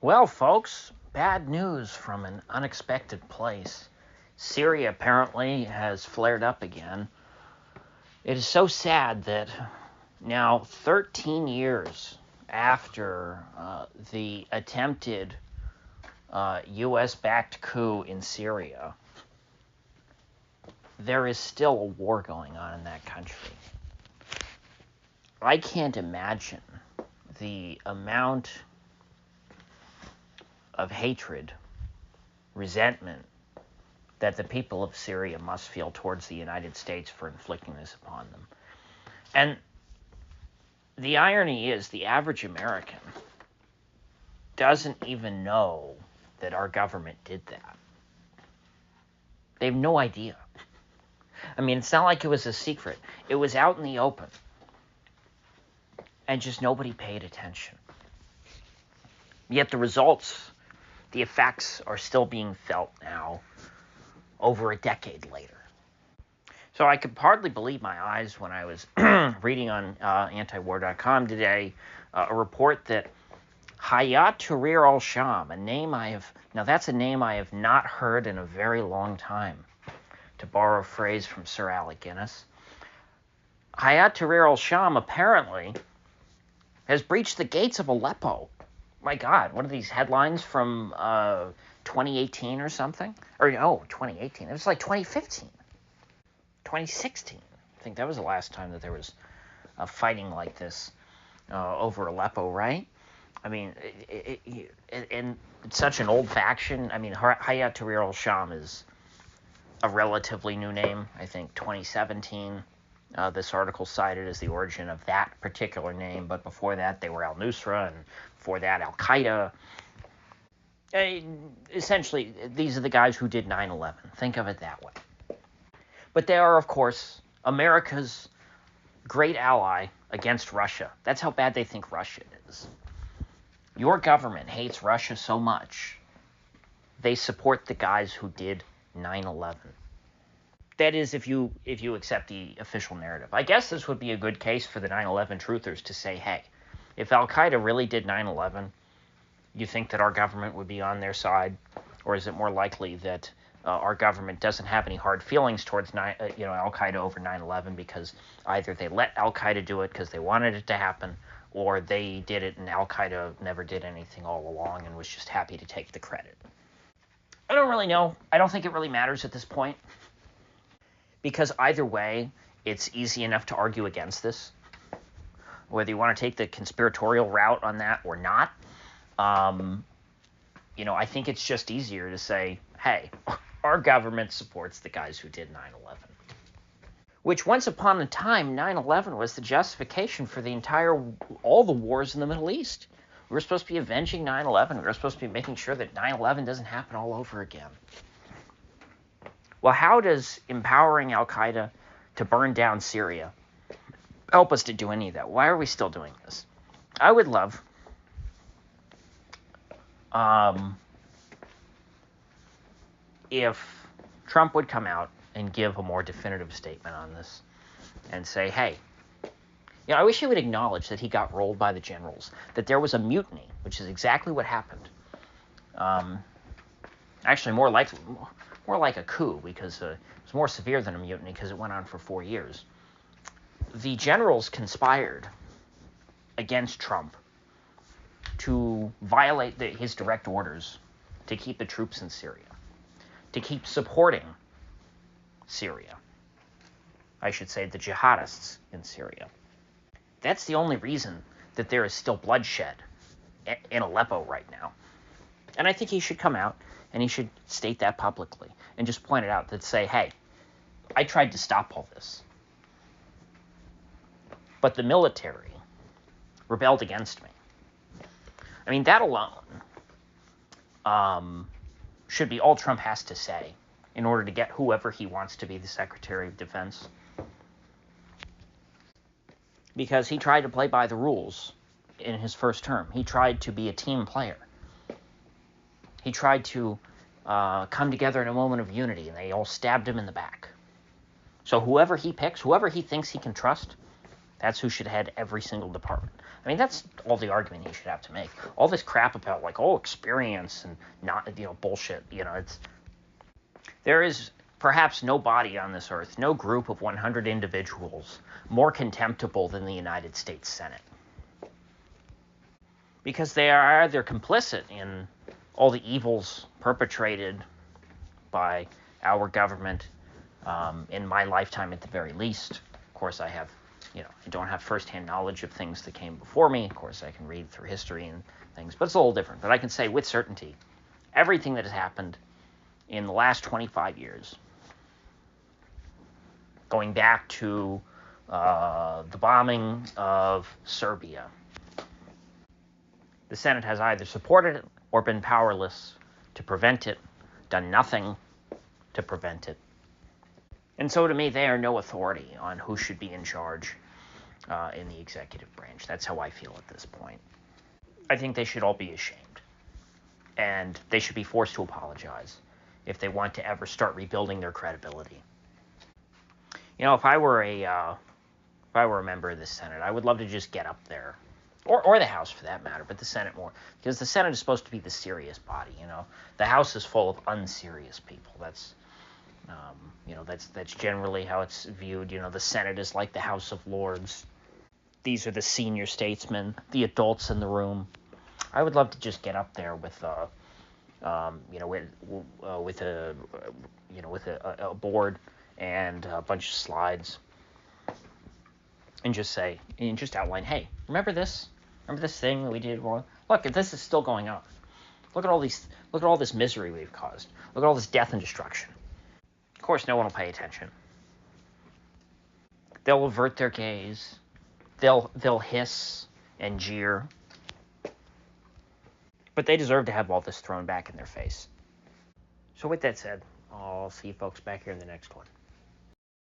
Well, folks, bad news from an unexpected place. Syria apparently has flared up again. It is so sad that now, 13 years after the attempted U.S.-backed coup in Syria, there is still a war going on in that country. I can't imagine the amount of hatred, resentment that the people of Syria must feel towards the United States for inflicting this upon them. And the irony is the average American doesn't even know that our government did that. They have no idea. I mean, it's not like it was a secret. It was out in the open. And just nobody paid attention. Yet the results, the effects, are still being felt now, over a decade later. So I could hardly believe my eyes when I was reading on antiwar.com today a report that Hayat Tahrir al-Sham, that's a name I have not heard in a very long time, to borrow a phrase from Sir Alec Guinness. Hayat Tahrir al-Sham apparently has breached the gates of Aleppo. My God, what are these headlines from 2018 or something? Or no, 2018. It was like 2015. 2016. I think that was the last time that there was fighting like this over Aleppo, right? I mean, and it's such an old faction. I mean, Hayat Tahrir al-Sham is a relatively new name. I think 2017. This article cited as the origin of that particular name, but before that they were al-Nusra, and before that al-Qaeda. Essentially, these are the guys who did 9/11. Think of it that way. But they are, of course, America's great ally against Russia. That's how bad they think Russia is. Your government hates Russia so much, they support the guys who did 9/11. That is, if you accept the official narrative. I guess this would be a good case for the 9/11 truthers to say, hey, if Al-Qaeda really did 9/11, you think that our government would be on their side? Or is it more likely that our government doesn't have any hard feelings towards Al-Qaeda over 9/11 because either they let Al-Qaeda do it because they wanted it to happen, or they did it and Al-Qaeda never did anything all along and was just happy to take the credit? I don't really know. I don't think it really matters at this point. Because either way, it's easy enough to argue against this. Whether you want to take the conspiratorial route on that or not, I think it's just easier to say, hey, our government supports the guys who did 9/11. Which once upon a time, 9/11 was the justification for all the wars in the Middle East. We were supposed to be avenging 9/11. We were supposed to be making sure that 9/11 doesn't happen all over again. Well, how does empowering Al-Qaeda to burn down Syria help us to do any of that? Why are we still doing this? I would love if Trump would come out and give a more definitive statement on this and say, hey, I wish he would acknowledge that he got rolled by the generals, that there was a mutiny, which is exactly what happened. Actually, more like a coup, because it was more severe than a mutiny because it went on for 4 years. The generals conspired against Trump to violate his direct orders to keep the troops in Syria, to keep supporting Syria. I should say the jihadists in Syria. That's the only reason that there is still bloodshed in Aleppo right now. And I think he should come out and he should state that publicly and just point it out, that say, hey, I tried to stop all this, but the military rebelled against me. I mean, that alone should be all Trump has to say in order to get whoever he wants to be the Secretary of Defense. Because he tried to play by the rules in his first term. He tried to be a team player. He tried to come together in a moment of unity, and they all stabbed him in the back. So whoever he picks, whoever he thinks he can trust, that's who should head every single department. I mean, that's all the argument he should have to make. All this crap about, like, oh, experience and not, bullshit, there is perhaps no body on this earth, no group of 100 individuals more contemptible than the United States Senate. Because they are either complicit in all the evils perpetrated by our government in my lifetime at the very least. Of course, I don't have firsthand knowledge of things that came before me. Of course, I can read through history and things, but it's a little different. But I can say with certainty, everything that has happened in the last 25 years, going back to the bombing of Serbia, the Senate has either supported it or been powerless to prevent it, done nothing to prevent it. And so to me, they are no authority on who should be in charge in the executive branch. That's how I feel at this point. I think they should all be ashamed. And they should be forced to apologize if they want to ever start rebuilding their credibility. If I were a member of the Senate, I would love to just get up there, or the House for that matter, but the Senate more, because the Senate is supposed to be the serious body. The House is full of unserious people. That's generally how it's viewed. The Senate is like the House of Lords. These are the senior statesmen, the adults in the room. I would love to just get up there with a board and a bunch of slides, and just outline, hey, remember this thing that we did wrong? Look, this is still going on. Look at all this misery we've caused. Look at all this death and destruction. Of course, no one will pay attention. They'll avert their gaze. They'll hiss and jeer. But they deserve to have all this thrown back in their face. So with that said, I'll see you folks back here in the next one.